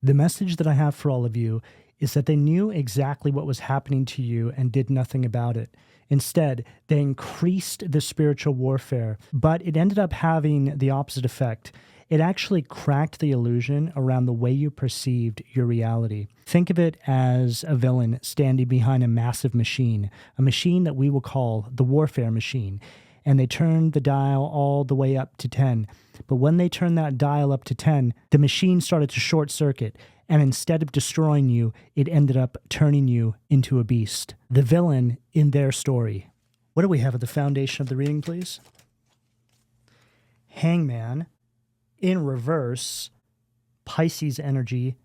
The message that I have for all of you is that they knew exactly what was happening to you and did nothing about it. Instead, they increased the spiritual warfare, but it ended up having the opposite effect. It actually cracked the illusion around the way you perceived your reality. Think of it as a villain standing behind a massive machine, a machine that we will call the warfare machine. And they turned the dial all the way up to 10. But when they turned that dial up to 10, the machine started to short circuit. And instead of destroying you, it ended up turning you into a beast. The villain in their story. What do we have at the foundation of the reading, please? Hangman. In reverse, Pisces energy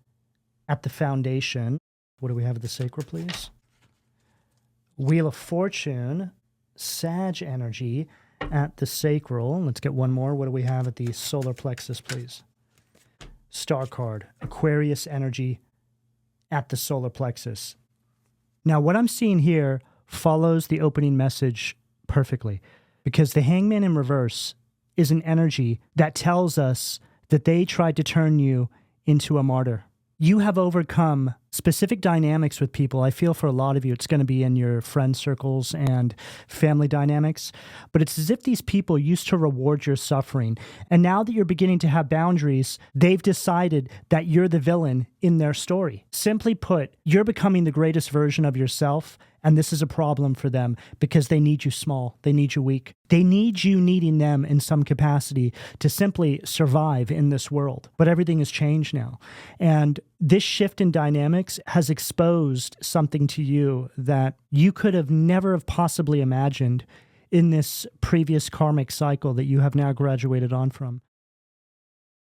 at the foundation. What do we have at the sacral, please? Wheel of Fortune, Sag energy at the sacral. Let's get one more. What do we have at the solar plexus, please? Star card, Aquarius energy at the solar plexus. Now, what I'm seeing here follows the opening message perfectly, because the Hangman in reverse is an energy that tells us that they tried to turn you into a martyr. You have overcome specific dynamics with people. I feel for a lot of you, it's going to be in your friend circles and family dynamics. But it's as if these people used to reward your suffering. And now that you're beginning to have boundaries, they've decided that you're the villain in their story. Simply put, you're becoming the greatest version of yourself. And this is a problem for them because they need you small. They need you weak. They need you needing them in some capacity to simply survive in this world. But everything has changed now. And this shift in dynamics has exposed something to you that you could have never have possibly imagined in this previous karmic cycle that you have now graduated on from.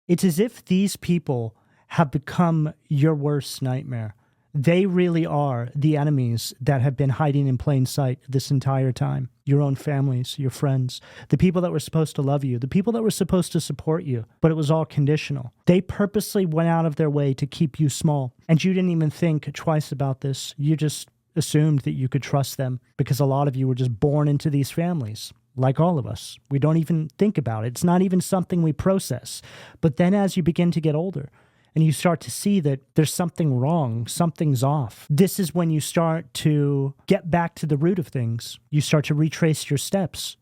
It's as if these people have become your worst nightmare. They really are the enemies that have been hiding in plain sight this entire time. Your own families, your friends, the people that were supposed to love you, the people that were supposed to support you, but it was all conditional. They purposely went out of their way to keep you small, and you didn't even think twice about this. You just assumed that you could trust them because a lot of you were just born into these families. Like all of us, we don't even think about it. It's not even something we process. But then as you begin to get older, and you start to see that there's something wrong, something's off. This is when you start to get back to the root of things. You start to retrace your steps.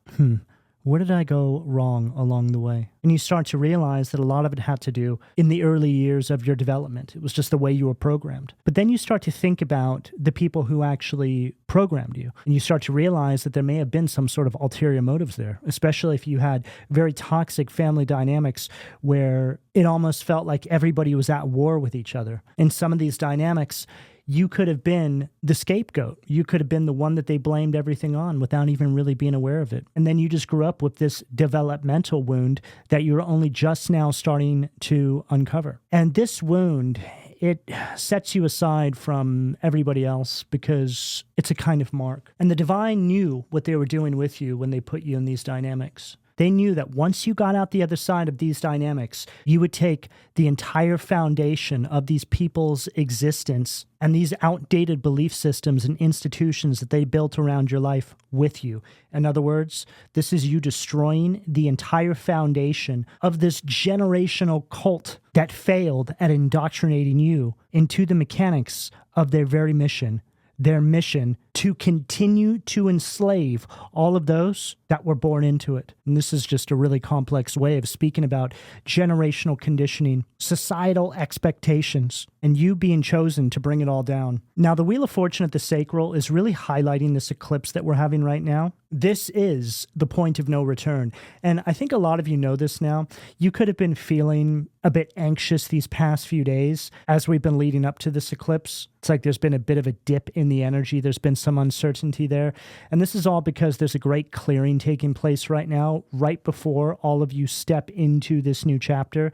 Where did I go wrong along the way? And you start to realize that a lot of it had to do in the early years of your development. It was just the way you were programmed. But then you start to think about the people who actually programmed you. And you start to realize that there may have been some sort of ulterior motives there, especially if you had very toxic family dynamics where it almost felt like everybody was at war with each other. In some of these dynamics, you could have been the scapegoat. You could have been the one that they blamed everything on without even really being aware of it. And then you just grew up with this developmental wound that you're only just now starting to uncover. And this wound, it sets you aside from everybody else because it's a kind of mark. And the divine knew what they were doing with you when they put you in these dynamics. They knew that once you got out the other side of these dynamics, you would take the entire foundation of these people's existence and these outdated belief systems and institutions that they built around your life with you. In other words, this is you destroying the entire foundation of this generational cult that failed at indoctrinating you into the mechanics of their very mission. Their mission to continue to enslave all of those that were born into it. And this is just a really complex way of speaking about generational conditioning, societal expectations, and you being chosen to bring it all down. Now, the Wheel of Fortune at the sacral is really highlighting this eclipse that we're having right now. This is the point of no return. And I think a lot of you know this now. You could have been feeling a bit anxious these past few days as we've been leading up to this eclipse. It's like there's been a bit of a dip in the energy. There's been some uncertainty there. And this is all because there's a great clearing taking place right now, right before all of you step into this new chapter.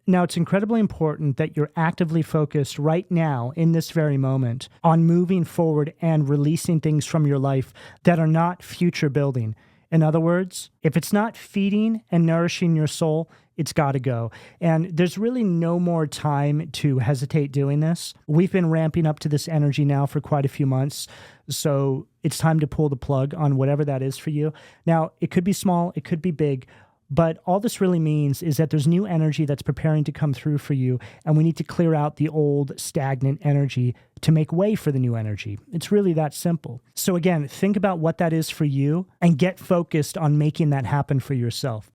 Now, it's incredibly important that you're actively focused right now, in this very moment, on moving forward and releasing things from your life that are not future building. In other words, if it's not feeding and nourishing your soul, it's got to go. And there's really no more time to hesitate doing this. We've been ramping up to this energy now for quite a few months. So it's time to pull the plug on whatever that is for you. Now, it could be small, it could be big, But all this really means is that there's new energy that's preparing to come through for you, and we need to clear out the old stagnant energy to make way for the new energy. It's really that simple. So again, think about what that is for you and get focused on making that happen for yourself.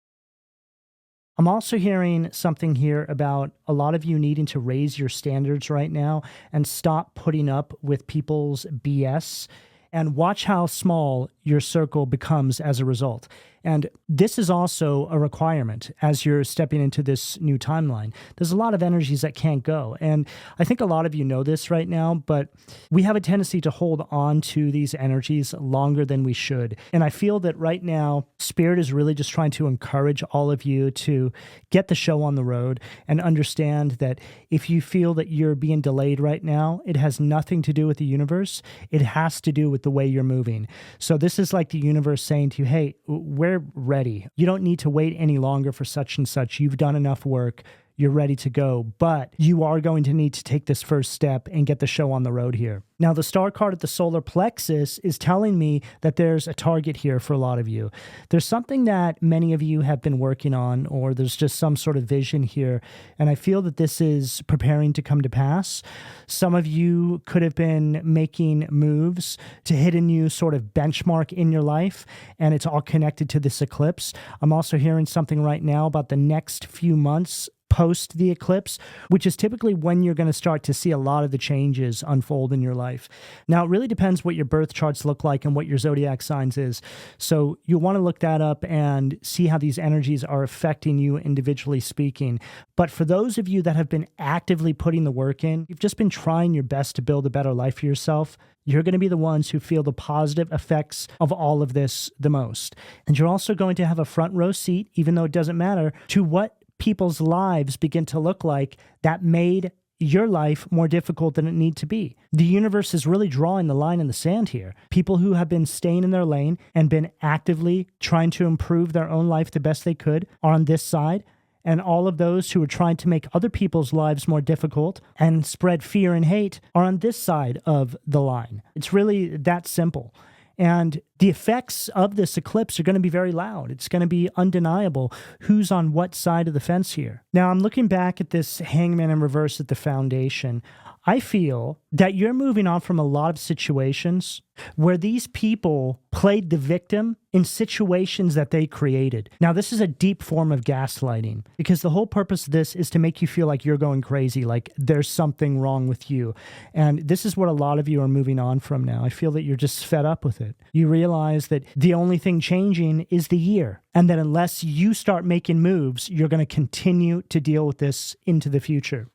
I'm also hearing something here about a lot of you needing to raise your standards right now and stop putting up with people's BS, and watch how small your circle becomes as a result. And this is also a requirement as you're stepping into this new timeline. There's a lot of energies that can't go. And I think a lot of you know this right now, but we have a tendency to hold on to these energies longer than we should. And I feel that right now, Spirit is really just trying to encourage all of you to get the show on the road and understand that if you feel that you're being delayed right now, it has nothing to do with the universe. It has to do with the way you're moving. So this is like the universe saying to you, hey, we're ready. You don't need to wait any longer for such and such. You've done enough work. You're ready to go, but you are going to need to take this first step and get the show on the road here. Now, the star card at the solar plexus is telling me that there's a target here for a lot of you. There's something that many of you have been working on, or there's just some sort of vision here, and I feel that this is preparing to come to pass. Some of you could have been making moves to hit a new sort of benchmark in your life, and it's all connected to this eclipse. I'm also hearing something right now about the next few months post the eclipse, which is typically when you're going to start to see a lot of the changes unfold in your life. Now, it really depends what your birth charts look like and what your zodiac signs is. So you'll want to look that up and see how these energies are affecting you individually speaking. But for those of you that have been actively putting the work in, you've just been trying your best to build a better life for yourself, you're going to be the ones who feel the positive effects of all of this the most. And you're also going to have a front row seat, even though it doesn't matter, to what people's lives begin to look like that made your life more difficult than it need to be. The universe is really drawing the line in the sand here. People who have been staying in their lane and been actively trying to improve their own life the best they could are on this side, and all of those who are trying to make other people's lives more difficult and spread fear and hate are on this side of the line. It's really that simple. And the effects of this eclipse are going to be very loud. It's going to be undeniable who's on what side of the fence here. Now, I'm looking back at this hangman in reverse at the foundation. I feel that you're moving on from a lot of situations where these people played the victim in situations that they created. Now, this is a deep form of gaslighting because the whole purpose of this is to make you feel like you're going crazy, like there's something wrong with you. And this is what a lot of you are moving on from now. I feel that you're just fed up with it. You realize that the only thing changing is the year, and that unless you start making moves, you're going to continue to deal with this into the future.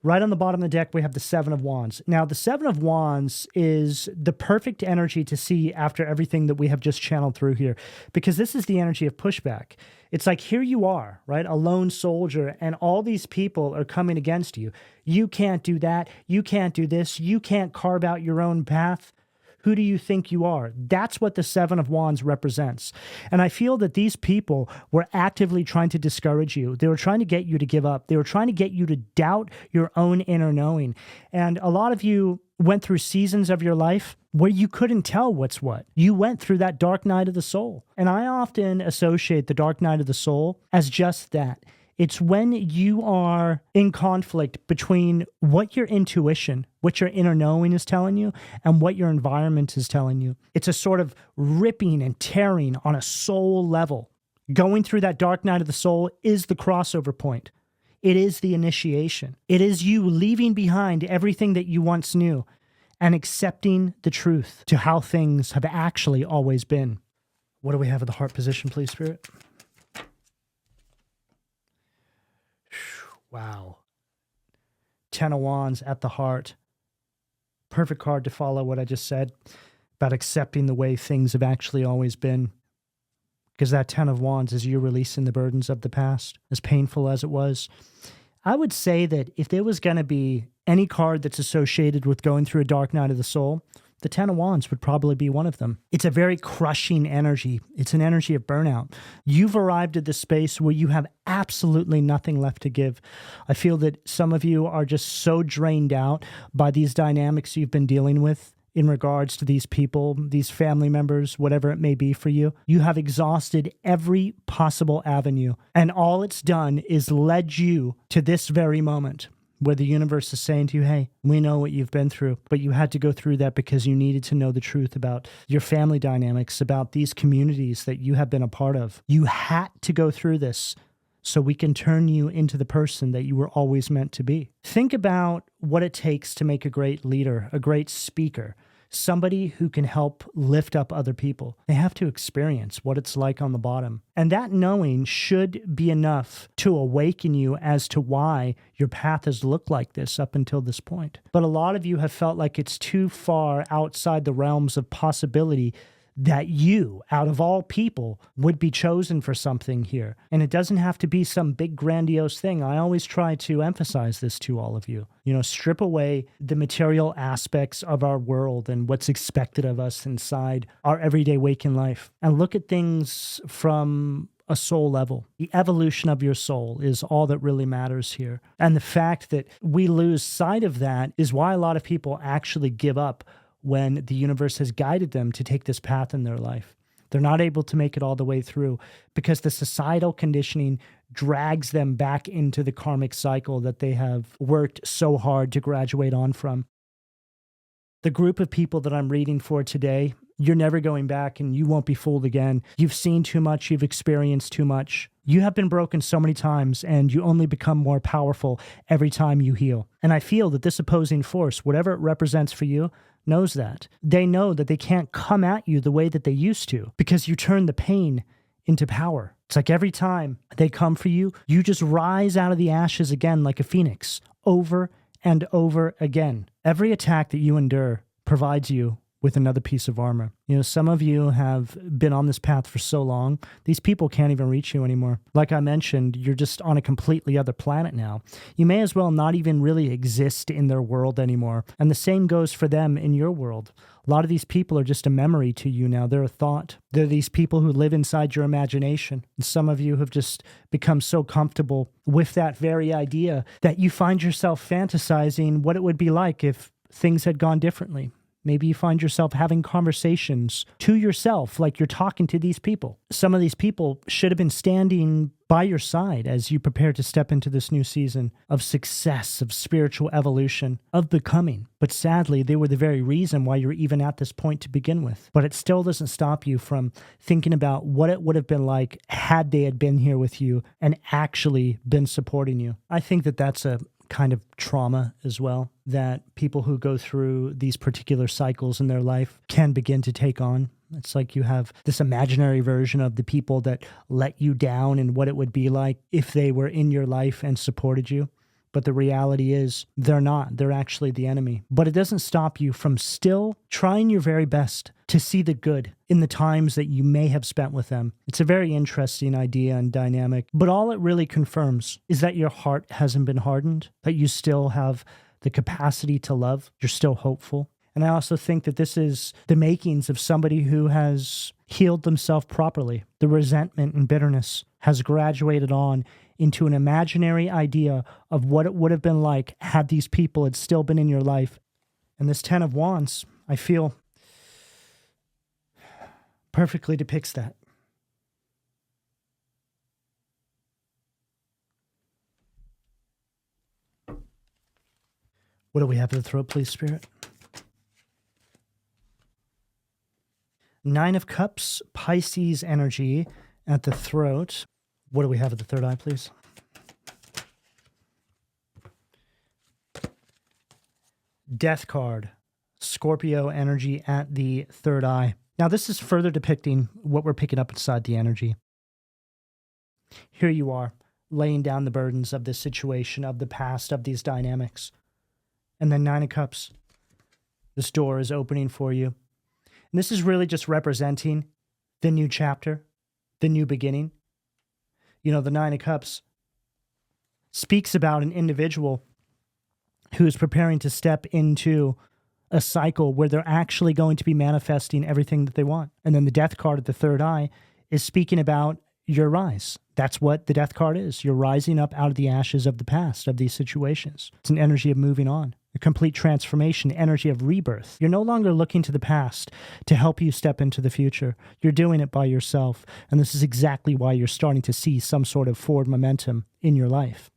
Right on the bottom of the deck, we have the Seven of Wands. Now, the Seven of Wands is the perfect energy to see after everything that we have just channeled through here, because this is the energy of pushback. It's like, here you are, right? A lone soldier, and all these people are coming against you. You can't do that. You can't do this. You can't carve out your own path. Who do you think you are? That's what the Seven of Wands represents. And I feel that these people were actively trying to discourage you. They were trying to get you to give up. They were trying to get you to doubt your own inner knowing. And a lot of you went through seasons of your life where you couldn't tell what's what. You went through that dark night of the soul. And I often associate the dark night of the soul as just that. It's when you are in conflict between what your intuition, what your inner knowing is telling you, and what your environment is telling you. It's a sort of ripping and tearing on a soul level. Going through that dark night of the soul is the crossover point. It is the initiation. It is you leaving behind everything that you once knew and accepting the truth to how things have actually always been. What do we have at the heart position, please, Spirit? Wow. Ten of Wands at the heart. Perfect card to follow what I just said about accepting the way things have actually always been. Because that Ten of Wands is you releasing the burdens of the past, as painful as it was. I would say that if there was going to be any card that's associated with going through a dark night of the soul, the Ten of Wands would probably be one of them. It's a very crushing energy. It's an energy of burnout. You've arrived at the space where you have absolutely nothing left to give. I feel that some of you are just so drained out by these dynamics you've been dealing with in regards to these people, these family members, whatever it may be for you. You have exhausted every possible avenue, and all it's done is led you to this very moment where the universe is saying to you, hey, we know what you've been through, but you had to go through that because you needed to know the truth about your family dynamics, about these communities that you have been a part of. You had to go through this so we can turn you into the person that you were always meant to be. Think about what it takes to make a great leader, a great speaker, somebody who can help lift up other people. They have to experience what it's like on the bottom. And that knowing should be enough to awaken you as to why your path has looked like this up until this point. But a lot of you have felt like it's too far outside the realms of possibility that you, out of all people, would be chosen for something here. And it doesn't have to be some big grandiose thing. I always try to emphasize this to all of you. Strip away the material aspects of our world and what's expected of us inside our everyday waking life, and look at things from a soul level. The evolution of your soul is all that really matters here. And the fact that we lose sight of that is why a lot of people actually give up when the universe has guided them to take this path in their life. They're not able to make it all the way through because the societal conditioning drags them back into the karmic cycle that they have worked so hard to graduate on from. The group of people that I'm reading for today, you're never going back and you won't be fooled again. You've seen too much, you've experienced too much. You have been broken so many times and you only become more powerful every time you heal. And I feel that this opposing force, whatever it represents for you, knows that. They know that they can't come at you the way that they used to because you turn the pain into power. It's like every time they come for you, you just rise out of the ashes again like a phoenix, over and over again. Every attack that you endure provides you with another piece of armor. Some of you have been on this path for so long, these people can't even reach you anymore. Like I mentioned, you're just on a completely other planet now. You may as well not even really exist in their world anymore. And the same goes for them in your world. A lot of these people are just a memory to you now. They're a thought. They're these people who live inside your imagination. And some of you have just become so comfortable with that very idea that you find yourself fantasizing what it would be like if things had gone differently. Maybe you find yourself having conversations to yourself like you're talking to these people. Some of these people should have been standing by your side as you prepare to step into this new season of success, of spiritual evolution, of becoming. But sadly, they were the very reason why you're even at this point to begin with. But it still doesn't stop you from thinking about what it would have been like had they had been here with you and actually been supporting you. I think that that's a kind of trauma as well, that people who go through these particular cycles in their life can begin to take on. It's like you have this imaginary version of the people that let you down and what it would be like if they were in your life and supported you. But the reality is they're not. They're actually the enemy. But it doesn't stop you from still trying your very best to see the good in the times that you may have spent with them. It's a very interesting idea and dynamic. But all it really confirms is that your heart hasn't been hardened, that you still have the capacity to love. You're still hopeful. And I also think that this is the makings of somebody who has healed themselves properly. The resentment and bitterness has graduated on into an imaginary idea of what it would have been like had these people had still been in your life. And this 10 of Wands, I feel, perfectly depicts that. What do we have at the throat, please, Spirit? 9 of Cups, Pisces energy at the throat. What do we have at the third eye, please? Death card, Scorpio energy at the third eye. Now, this is further depicting what we're picking up inside the energy. Here you are, laying down the burdens of this situation, of the past, of these dynamics. And then 9 of Cups. This door is opening for you. And this is really just representing the new chapter, the new beginning. The 9 of Cups speaks about an individual who is preparing to step into a cycle where they're actually going to be manifesting everything that they want. And then the Death card at the third eye is speaking about your rise. That's what the Death card is. You're rising up out of the ashes of the past, of these situations. It's an energy of moving on. a complete transformation, energy of rebirth. You're no longer looking to the past to help you step into the future. You're doing it by yourself. And this is exactly why you're starting to see some sort of forward momentum in your life.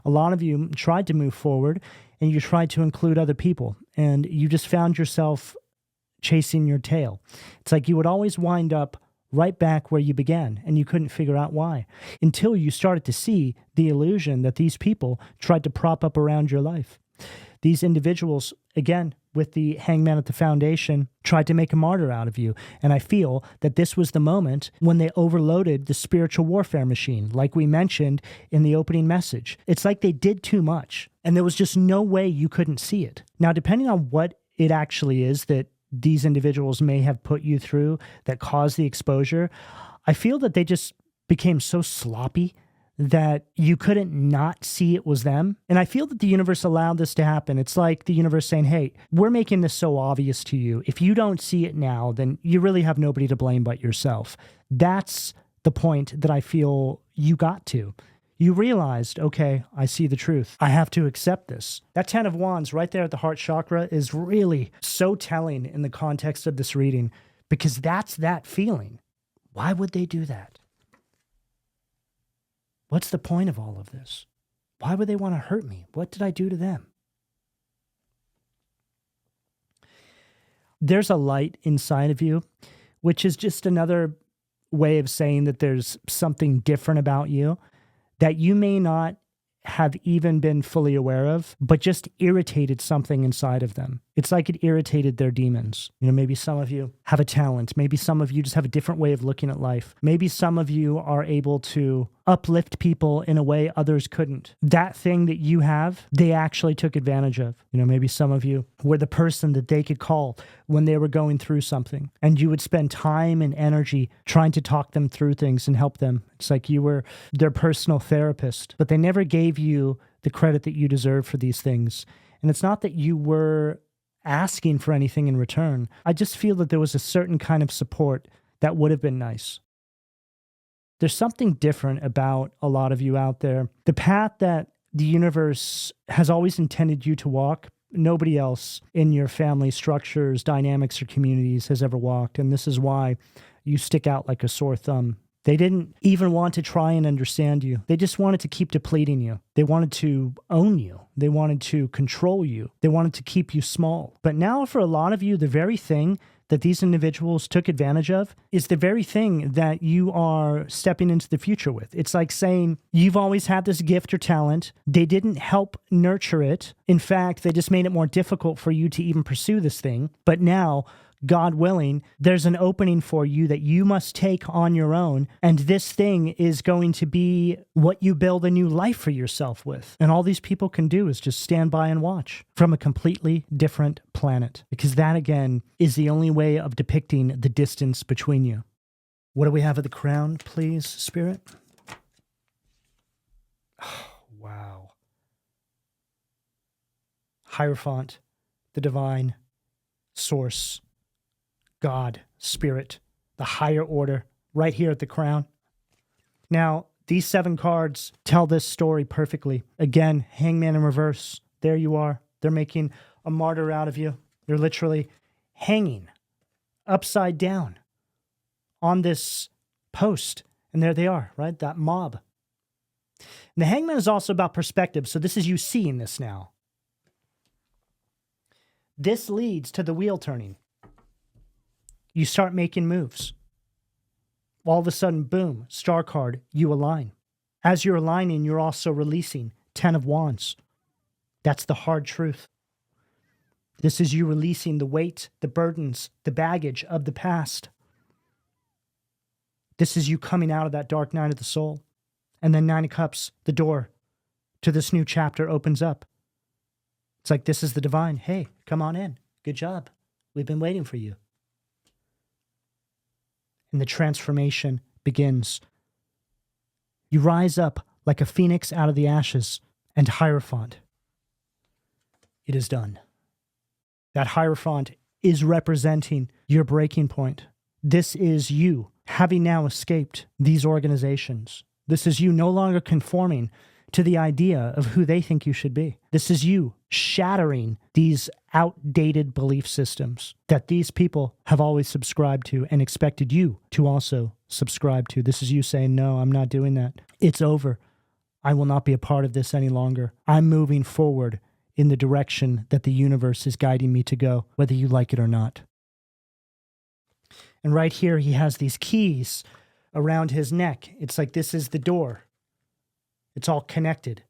A lot of you tried to move forward and you tried to include other people, and you just found yourself chasing your tail. It's like you would always wind up right back where you began, and you couldn't figure out why, until you started to see the illusion that these people tried to prop up around your life. These individuals, again, with the hangman at the foundation, tried to make a martyr out of you. And I feel that this was the moment when they overloaded the spiritual warfare machine, like we mentioned in the opening message. It's like they did too much, and there was just no way you couldn't see it. Now, depending on what it actually is that these individuals may have put you through that caused the exposure, I feel that they just became so sloppy that you couldn't not see it was them. And I feel that the universe allowed this to happen. It's like the universe saying, hey, we're making this so obvious to you. If you don't see it now, then you really have nobody to blame but yourself. That's the point that I feel you got to. You realized, okay, I see the truth. I have to accept this. That 10 of Wands right there at the heart chakra is really so telling in the context of this reading, because that's that feeling. Why would they do that? What's the point of all of this? Why would they want to hurt me? What did I do to them? There's a light inside of you, which is just another way of saying that there's something different about you that you may not have even been fully aware of, but just irritated something inside of them. It's like it irritated their demons. You know, maybe some of you have a talent. Maybe some of you just have a different way of looking at life. Maybe some of you are able to uplift people in a way others couldn't. That thing that you have, they actually took advantage of. You know, maybe some of you were the person that they could call when they were going through something, and you would spend time and energy trying to talk them through things and help them. It's like you were their personal therapist, but they never gave you the credit that you deserve for these things. And it's not that you were asking for anything in return. I just feel that there was a certain kind of support that would have been nice. There's something different about a lot of you out there. The path that the universe has always intended you to walk, nobody else in your family structures, dynamics, or communities has ever walked. And this is why you stick out like a sore thumb. They didn't even want to try and understand you. They just wanted to keep depleting you. They wanted to own you. They wanted to control you. They wanted to keep you small. But now for a lot of you, the very thing that these individuals took advantage of is the very thing that you are stepping into the future with. It's like saying you've always had this gift or talent. They didn't help nurture it. In fact, they just made it more difficult for you to even pursue this thing. But now, God willing, there's an opening for you that you must take on your own. And this thing is going to be what you build a new life for yourself with. And all these people can do is just stand by and watch from a completely different planet. Because that, again, is the only way of depicting the distance between you. What do we have at the crown, please, Spirit? Oh, wow. Hierophant, the divine source, God, Spirit, the higher order, right here at the crown. Now, these 7 cards tell this story perfectly. Again, hangman in reverse. There you are. They're making a martyr out of you. You're literally hanging upside down on this post. And there they are, right? That mob. And the hangman is also about perspective. So this is you seeing this now. This leads to the wheel turning. You start making moves. All of a sudden, boom, star card, you align. As you're aligning, you're also releasing 10 of Wands. That's the hard truth. This is you releasing the weight, the burdens, the baggage of the past. This is you coming out of that dark night of the soul. And then 9 of Cups, the door to this new chapter opens up. It's like, this is the divine. Hey, come on in. Good job. We've been waiting for you. And the transformation begins. You rise up like a phoenix out of the ashes, and Hierophant. It is done. That Hierophant is representing your breaking point. This is you having now escaped these organizations. This is you no longer conforming to the idea of who they think you should be. This is you shattering these outdated belief systems that these people have always subscribed to and expected you to also subscribe to. This is you saying, no, I'm not doing that. It's over. I will not be a part of this any longer. I'm moving forward in the direction that the universe is guiding me to go, whether you like it or not. And right here, he has these keys around his neck. It's like this is the door. It's all connected.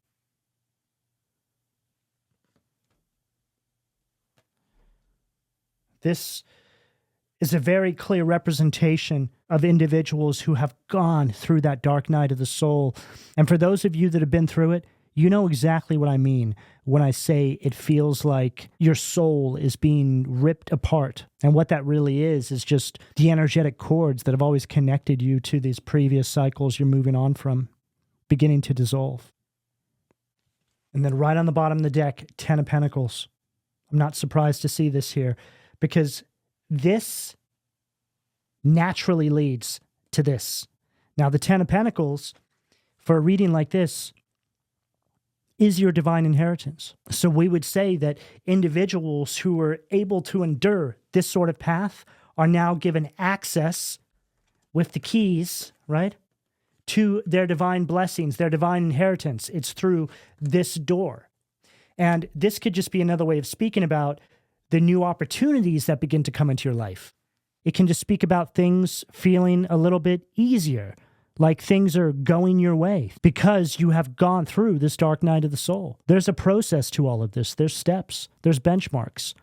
This is a very clear representation of individuals who have gone through that dark night of the soul. And for those of you that have been through it, you know exactly what I mean when I say it feels like your soul is being ripped apart. And what that really is just the energetic cords that have always connected you to these previous cycles you're moving on from, beginning to dissolve. And then right on the bottom of the deck, 10 of Pentacles. I'm not surprised to see this here because this naturally leads to this. Now, the 10 of Pentacles, for a reading like this, is your divine inheritance. So we would say that individuals who are able to endure this sort of path are now given access with the keys, right, to their divine blessings, their divine inheritance. It's through this door. And this could just be another way of speaking about the new opportunities that begin to come into your life. It can just speak about things feeling a little bit easier, like things are going your way because you have gone through this dark night of the soul. There's a process to all of this. There's steps. There's benchmarks.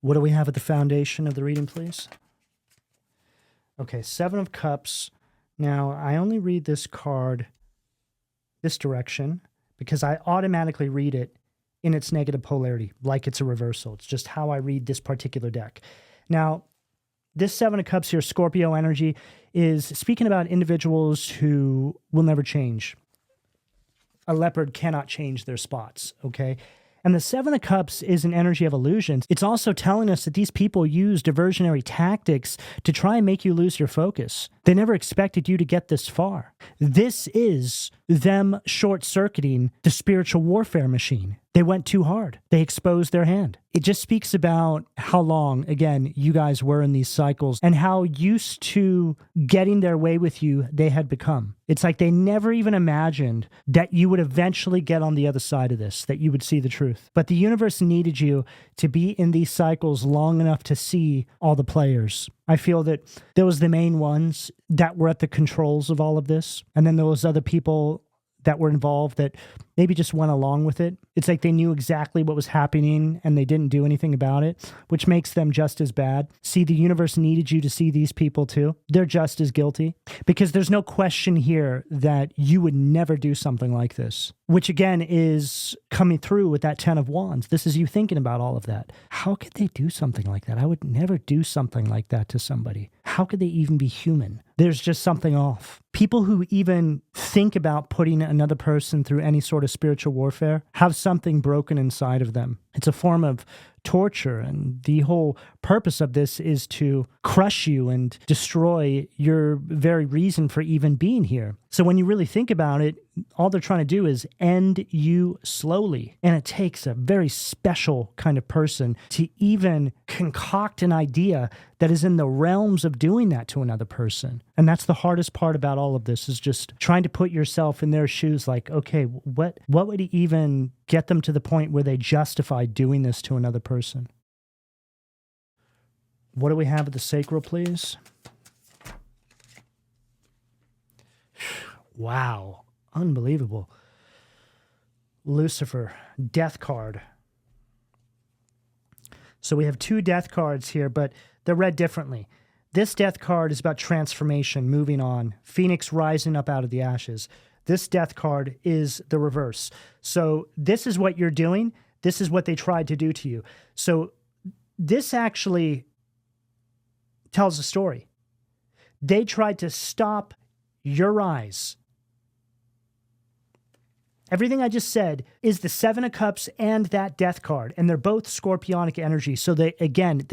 What do we have at the foundation of the reading, please? Okay, 7 of Cups. Now, I only read this card this direction because I automatically read it in its negative polarity, like it's a reversal. It's just how I read this particular deck. Now, this 7 of Cups here, Scorpio energy, is speaking about individuals who will never change. A leopard cannot change their spots, okay? And the 7 of Cups is an energy of illusions. It's also telling us that these people use diversionary tactics to try and make you lose your focus. They never expected you to get this far. This is them short-circuiting the spiritual warfare machine. They went too hard. They exposed their hand. It just speaks about how long, again, you guys were in these cycles and how used to getting their way with you they had become. It's like they never even imagined that you would eventually get on the other side of this, that you would see the truth. But the universe needed you to be in these cycles long enough to see all the players. I feel that there was the main ones that were at the controls of all of this, and then there was other people that were involved that maybe just went along with it. It's like they knew exactly what was happening and they didn't do anything about it, which makes them just as bad. See, the universe needed you to see these people too. They're just as guilty because there's no question here that you would never do something like this, which again is coming through with that 10 of Wands. This is you thinking about all of that. How could they do something like that? I would never do something like that to somebody. How could they even be human? There's just something off. People who even think about putting another person through any sort of spiritual warfare have something broken inside of them. It's a form of torture, and the whole purpose of this is to crush you and destroy your very reason for even being here. So when you really think about it, all they're trying to do is end you slowly. And it takes a very special kind of person to even concoct an idea that is in the realms of doing that to another person. And that's the hardest part about all of this, is just trying to put yourself in their shoes like, okay, what would even get them to the point where they justify doing this to another person? What do we have at the sacral, please? Wow. Unbelievable. Lucifer, death card. So we have 2 death cards here, but they're read differently. This death card is about transformation, moving on, Phoenix rising up out of the ashes. This death card is the reverse. So this is what you're doing. This is what they tried to do to you. So this actually tells a story. They tried to stop your rise. Everything I just said is the 7 of Cups and that death card, and they're both scorpionic energy. So they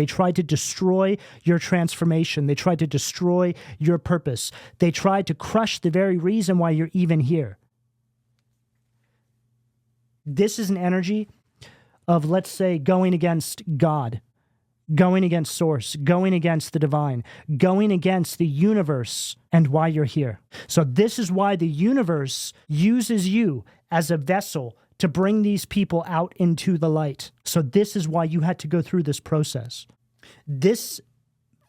tried to destroy your transformation. They tried to destroy your purpose. They tried to crush the very reason why you're even here. This is an energy of, let's say, going against God, going against source, going against the divine, going against the universe and why you're here. So this is why the universe uses you as a vessel to bring these people out into the light. So this is why you had to go through this process. This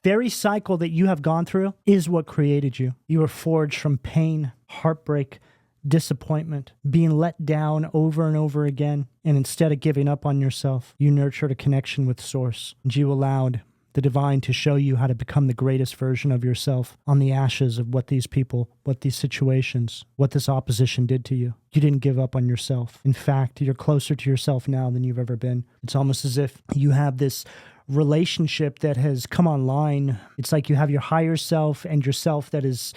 very cycle that you have gone through is what created you. You were forged from pain, heartbreak, disappointment, being let down over and over again. And instead of giving up on yourself, you nurtured a connection with Source. And you allowed the divine to show you how to become the greatest version of yourself on the ashes of what these people, what these situations, what this opposition did to you. You didn't give up on yourself. In fact, you're closer to yourself now than you've ever been. It's almost as if you have this relationship that has come online. It's like you have your higher self and yourself that is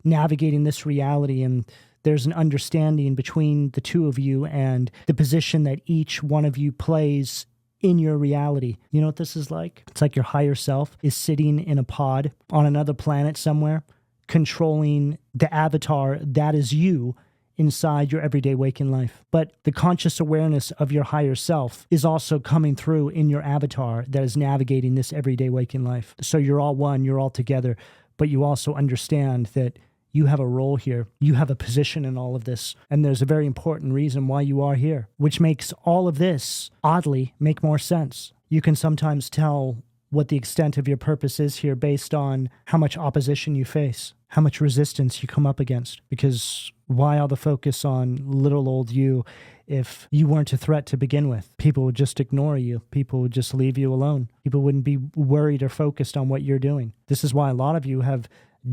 navigating this reality, and there's an understanding between the two of you and the position that each one of you plays in your reality. You know what this is like? It's like your higher self is sitting in a pod on another planet somewhere, controlling the avatar that is you inside your everyday waking life. But the conscious awareness of your higher self is also coming through in your avatar that is navigating this everyday waking life. So you're all one, you're all together, but you also understand that you have a role here. You have a position in all of this. And there's a very important reason why you are here, which makes all of this, oddly, make more sense. You can sometimes tell what the extent of your purpose is here based on how much opposition you face, how much resistance you come up against. Because why all the focus on little old you if you weren't a threat to begin with? People would just ignore you. People would just leave you alone. People wouldn't be worried or focused on what you're doing. This is why a lot of you have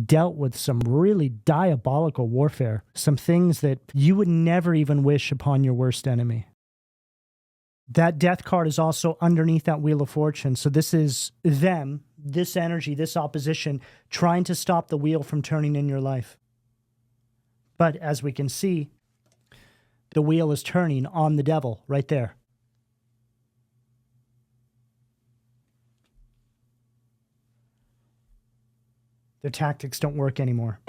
dealt with some really diabolical warfare, some things that you would never even wish upon your worst enemy. That death card is also underneath that Wheel of Fortune. So this is them, this energy, this opposition, trying to stop the wheel from turning in your life. But as we can see, the wheel is turning on the devil right there. Their tactics don't work anymore.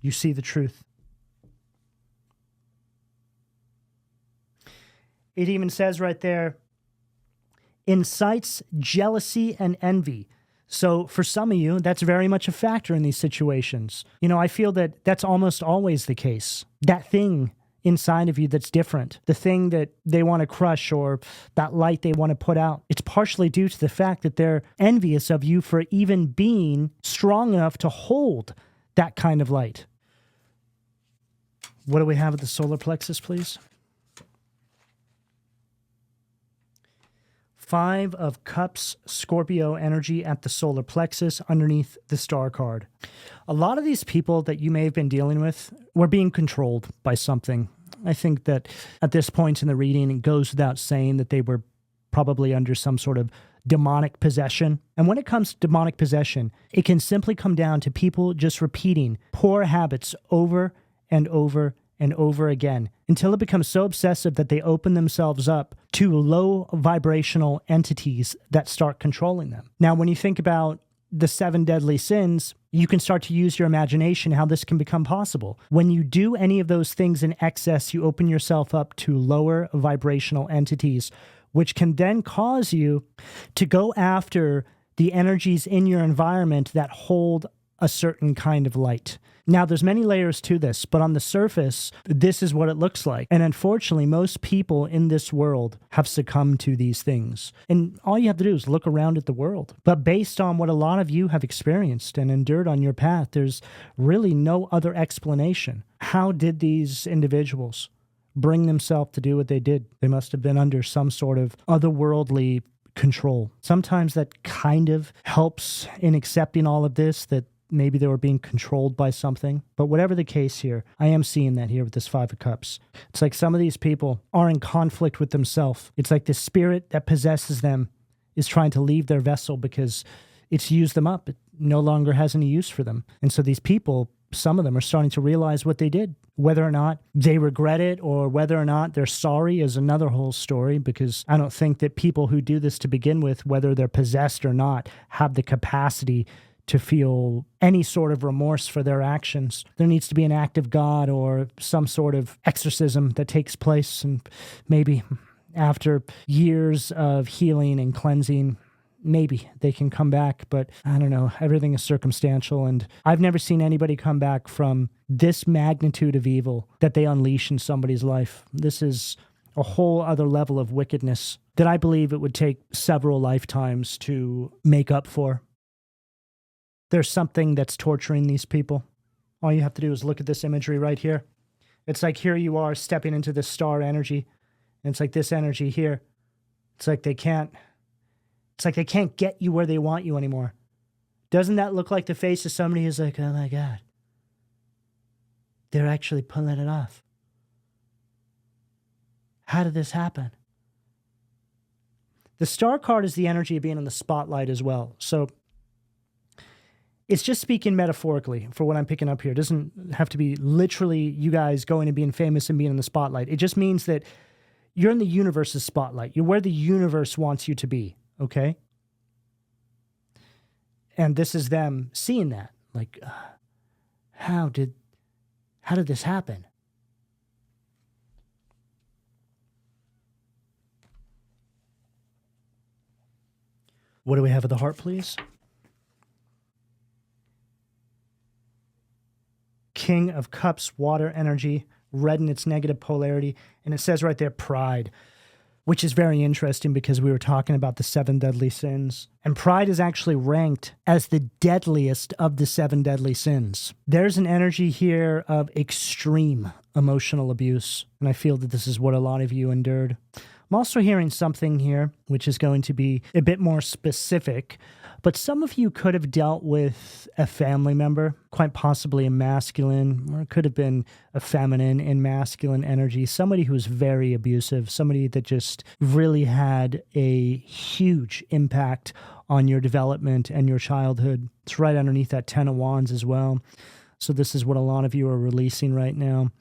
You see the truth. It even says right there, incites jealousy and envy. So for some of you, that's very much a factor in these situations. You know, I feel that that's almost always the case. That thing inside of you that's different, the thing that they want to crush or that light they want to put out, it's partially due to the fact that they're envious of you for even being strong enough to hold that kind of light. What do we have at the solar plexus, please? 5 of Cups, Scorpio energy at the solar plexus underneath the star card. A lot of these people that you may have been dealing with were being controlled by something. I think that at this point in the reading, it goes without saying that they were probably under some sort of demonic possession. And when it comes to demonic possession, it can simply come down to people just repeating poor habits over and over and over again until it becomes so obsessive that they open themselves up to low vibrational entities that start controlling them. Now, when you think about the 7 deadly sins, you can start to use your imagination how this can become possible. When you do any of those things in excess, you open yourself up to lower vibrational entities, which can then cause you to go after the energies in your environment that hold a certain kind of light. Now, there's many layers to this, but on the surface, this is what it looks like. And unfortunately, most people in this world have succumbed to these things. And all you have to do is look around at the world. But based on what a lot of you have experienced and endured on your path, there's really no other explanation. How did these individuals bring themselves to do what they did? They must have been under some sort of otherworldly control. Sometimes that kind of helps in accepting all of this, that maybe they were being controlled by something. But whatever the case here, I am seeing that here with this 5 of Cups. It's like some of these people are in conflict with themselves. It's like the spirit that possesses them is trying to leave their vessel because it's used them up. It no longer has any use for them. And so these people, some of them are starting to realize what they did. Whether or not they regret it or whether or not they're sorry is another whole story, because I don't think that people who do this to begin with, whether they're possessed or not, have the capacity to feel any sort of remorse for their actions. There needs to be an act of God or some sort of exorcism that takes place, and maybe after years of healing and cleansing, maybe they can come back, but I don't know. Everything is circumstantial, and I've never seen anybody come back from this magnitude of evil that they unleash in somebody's life. This is a whole other level of wickedness that I believe it would take several lifetimes to make up for. There's something that's torturing these people. All you have to do is look at this imagery right here. It's like here you are stepping into this star energy, and it's like this energy here. It's like they can't get you where they want you anymore. Doesn't that look like the face of somebody who's like, oh my God, they're actually pulling it off? How did this happen? The star card is the energy of being in the spotlight as well. So it's just speaking metaphorically for what I'm picking up here. It doesn't have to be literally you guys going and being famous and being in the spotlight. It just means that you're in the universe's spotlight. You're where the universe wants you to be, okay? And this is them seeing that. Like, how did this happen? What do we have at the heart, please? King of Cups, water energy, red in its negative polarity. And it says right there, pride, which is very interesting because we were talking about the 7 deadly sins. And pride is actually ranked as the deadliest of the 7 deadly sins. There's an energy here of extreme emotional abuse. And I feel that this is what a lot of you endured. I'm also hearing something here, which is going to be a bit more specific, but some of you could have dealt with a family member, quite possibly a masculine, or it could have been a feminine and masculine energy, somebody who's very abusive, somebody that just really had a huge impact on your development and your childhood. It's right underneath that 10 of Wands as well. So this is what a lot of you are releasing right now.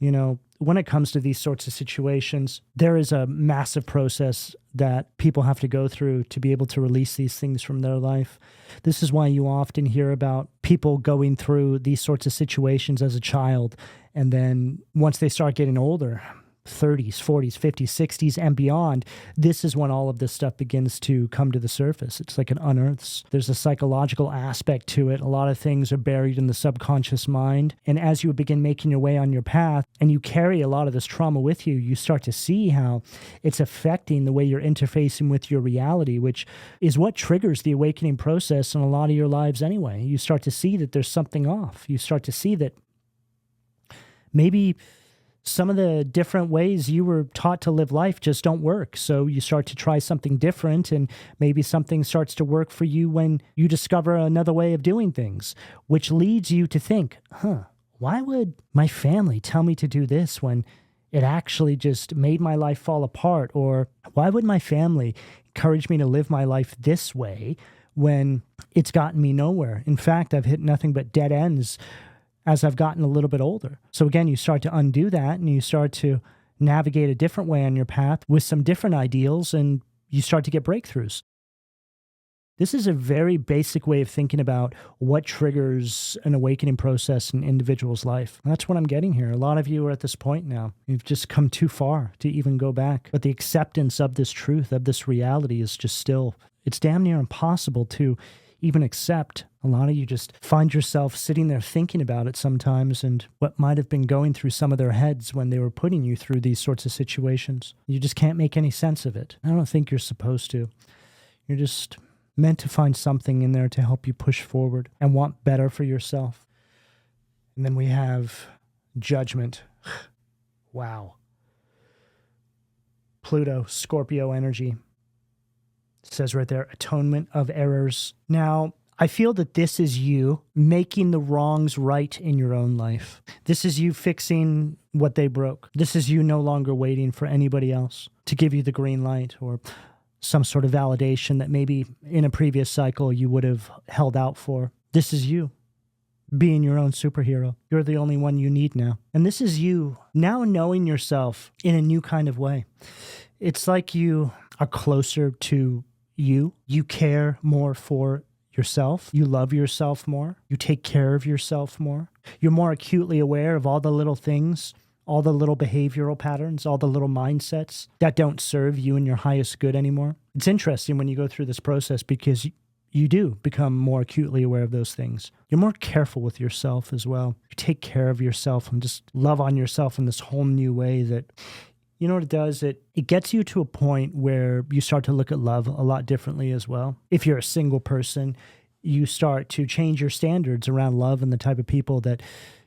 You know, when it comes to these sorts of situations, there is a massive process that people have to go through to be able to release these things from their life. This is why you often hear about people going through these sorts of situations as a child, and then once they start getting older, 30s, 40s, 50s, 60s, and beyond, this is when all of this stuff begins to come to the surface. It's like it unearths. There's a psychological aspect to it. A lot of things are buried in the subconscious mind. And as you begin making your way on your path and you carry a lot of this trauma with you, you start to see how it's affecting the way you're interfacing with your reality, which is what triggers the awakening process in a lot of your lives anyway. You start to see that there's something off. You start to see that maybe some of the different ways you were taught to live life just don't work. So you start to try something different, and maybe something starts to work for you when you discover another way of doing things, which leads you to think, why would my family tell me to do this when it actually just made my life fall apart? Or why would my family encourage me to live my life this way when it's gotten me nowhere? In fact, I've hit nothing but dead ends as I've gotten a little bit older. So again, you start to undo that and you start to navigate a different way on your path with some different ideals, and you start to get breakthroughs. This is a very basic way of thinking about what triggers an awakening process in an individual's life. And that's what I'm getting here. A lot of you are at this point now. You've just come too far to even go back. But the acceptance of this truth, of this reality is just still, it's damn near impossible to even accept. A lot of you just find yourself sitting there thinking about it sometimes and what might have been going through some of their heads when they were putting you through these sorts of situations. You just can't make any sense of it. I don't think you're supposed to. You're just meant to find something in there to help you push forward and want better for yourself. And then we have judgment. Wow. Pluto, Scorpio energy. It says right there, atonement of errors. Now, I feel that this is you making the wrongs right in your own life. This is you fixing what they broke. This is you no longer waiting for anybody else to give you the green light or some sort of validation that maybe in a previous cycle you would have held out for. This is you being your own superhero. You're the only one you need now. And this is you now knowing yourself in a new kind of way. It's like you are closer to you. You care more for yourself. You love yourself more. You take care of yourself more. You're more acutely aware of all the little things, all the little behavioral patterns, all the little mindsets that don't serve you and your highest good anymore. It's interesting when you go through this process because you do become more acutely aware of those things. You're more careful with yourself as well. You take care of yourself and just love on yourself in this whole new way that, you know what it does? It gets you to a point where you start to look at love a lot differently as well. If you're a single person, you start to change your standards around love and the type of people that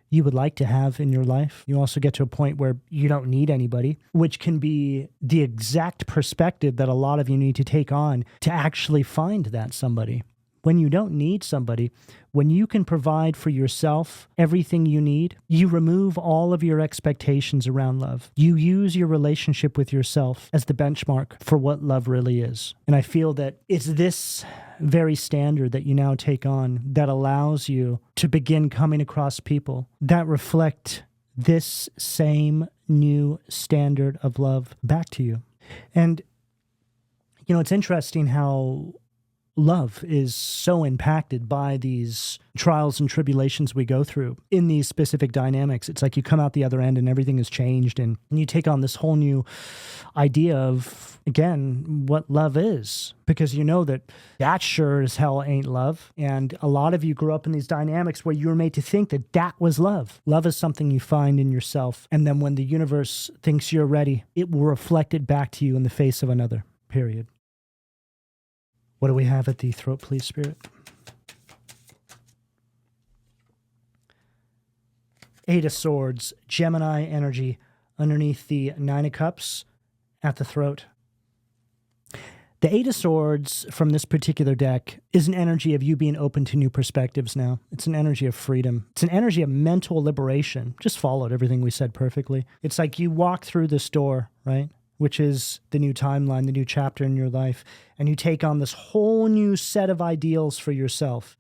you would like to have in your life. You also get to a point where you don't need anybody, which can be the exact perspective that a lot of you need to take on to actually find that somebody. When you don't need somebody, when you can provide for yourself everything you need, you remove all of your expectations around love. You use your relationship with yourself as the benchmark for what love really is. And I feel that it's this very standard that you now take on that allows you to begin coming across people that reflect this same new standard of love back to you. And, you know, it's interesting how love is so impacted by these trials and tribulations we go through in these specific dynamics. It's like you come out the other end and everything has changed, and you take on this whole new idea of, again, what love is, because you know that sure as hell ain't love. And a lot of you grew up in these dynamics where you were made to think that that was love. Love is something you find in yourself. And then when the universe thinks you're ready, it will reflect it back to you in the face of another, period. What do we have at the throat, please, Spirit? Eight of Swords, Gemini energy underneath the Nine of Cups at the throat. The Eight of Swords from this particular deck is an energy of you being open to new perspectives now. It's an energy of freedom. It's an energy of mental liberation. Just followed everything we said perfectly. It's like you walk through this door, right? Which is the new timeline, the new chapter in your life, and you take on this whole new set of ideals for yourself.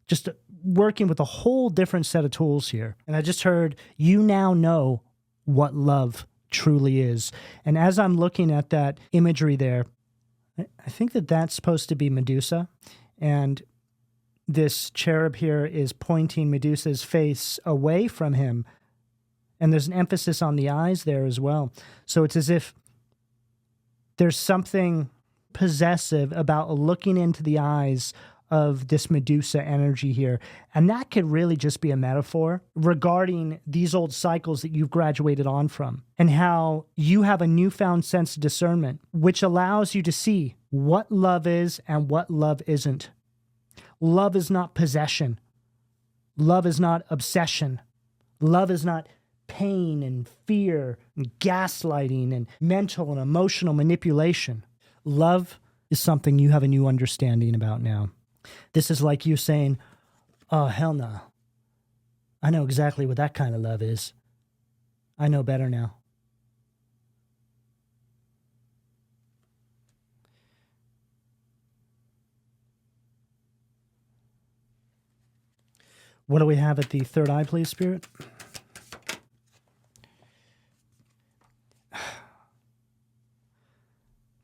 Just working with a whole different set of tools here. And I just heard, you now know what love truly is. And as I'm looking at that imagery there, I think that that's supposed to be Medusa. And this cherub here is pointing Medusa's face away from him. And there's an emphasis on the eyes there as well. So it's as if there's something possessive about looking into the eyes of this Medusa energy here. And that could really just be a metaphor regarding these old cycles that you've graduated on from, and how you have a newfound sense of discernment, which allows you to see what love is and what love isn't. Love is not possession. Love is not obsession. Love is not pain and fear and gaslighting and mental and emotional manipulation. Love is something you have a new understanding about now. This is like you saying, oh, hell no. I know exactly what that kind of love is. I know better now. What do we have at the third eye, please, Spirit?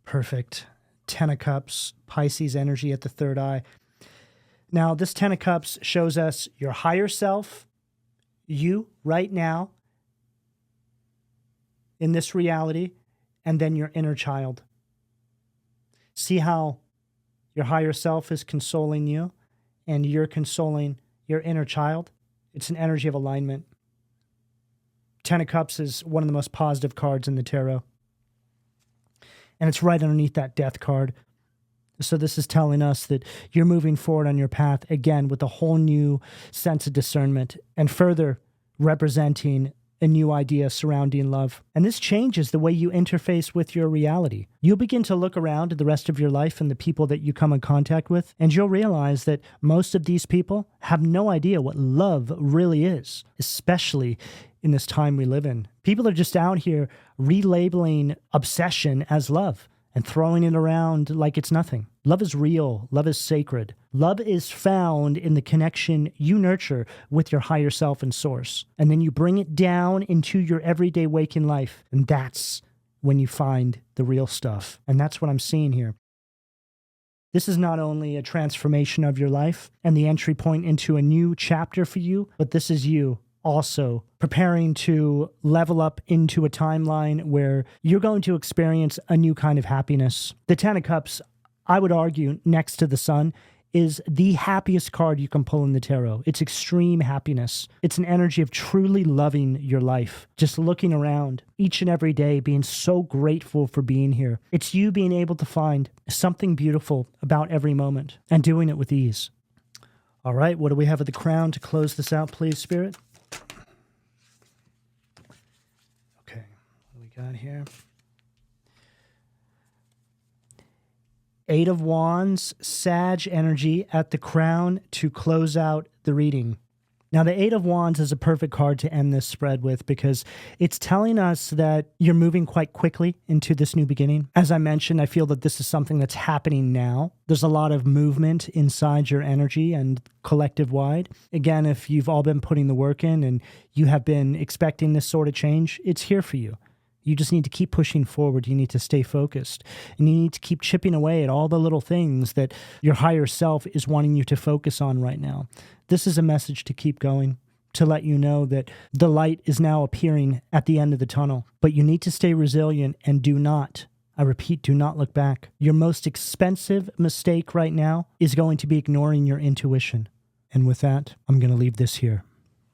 Perfect. Ten of Cups, Pisces energy at the third eye. Now, this Ten of Cups shows us your higher self, you right now, in this reality, and then your inner child. See how your higher self is consoling you, and you're consoling your inner child? It's an energy of alignment. Ten of Cups is one of the most positive cards in the tarot. And it's right underneath that death card. So this is telling us that you're moving forward on your path, again, with a whole new sense of discernment, and further representing a new idea surrounding love. And this changes the way you interface with your reality. You'll begin to look around at the rest of your life and the people that you come in contact with, and you'll realize that most of these people have no idea what love really is, especially in this time we live in. People are just out here relabeling obsession as love and throwing it around like it's nothing. Love is real. Love is sacred. Love is found in the connection you nurture with your higher self and source. And then you bring it down into your everyday waking life. And that's when you find the real stuff. And that's what I'm seeing here. This is not only a transformation of your life and the entry point into a new chapter for you, but this is you also preparing to level up into a timeline where you're going to experience a new kind of happiness. The Ten of Cups, I would argue, next to the Sun, is the happiest card you can pull in the tarot. It's extreme happiness. It's an energy of truly loving your life, just looking around each and every day, being so grateful for being here. It's you being able to find something beautiful about every moment and doing it with ease. All right, what do we have at the Crown to close this out, please, Spirit? Okay, what do we got here? Eight of Wands, Sag energy at the Crown to close out the reading. Now, the Eight of Wands is a perfect card to end this spread with because it's telling us that you're moving quite quickly into this new beginning. As I mentioned, I feel that this is something that's happening now. There's a lot of movement inside your energy and collective-wide. Again, if you've all been putting the work in and you have been expecting this sort of change, it's here for you. You just need to keep pushing forward. You need to stay focused. And you need to keep chipping away at all the little things that your higher self is wanting you to focus on right now. This is a message to keep going, to let you know that the light is now appearing at the end of the tunnel. But you need to stay resilient and do not, I repeat, do not look back. Your most expensive mistake right now is going to be ignoring your intuition. And with that, I'm going to leave this here.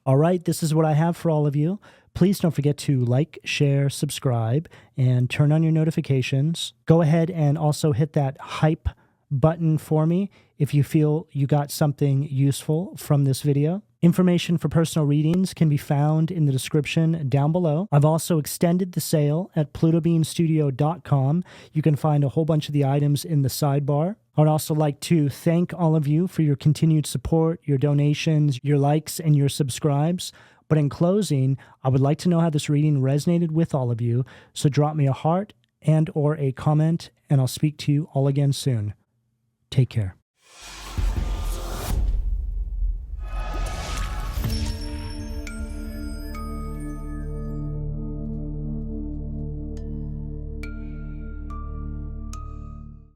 All right, this is what I have for all of you. Please don't forget to like, share, subscribe, and turn on your notifications. Go ahead and also hit that hype button for me if you feel you got something useful from this video. Information for personal readings can be found in the description down below. I've also extended the sale at PLUTOBEANstudio.com. You can find a whole bunch of the items in the sidebar. I'd also like to thank all of you for your continued support, your donations, your likes, and your subscribes. But in closing, I would like to know how this reading resonated with all of you, so drop me a heart and or a comment, and I'll speak to you all again soon. Take care.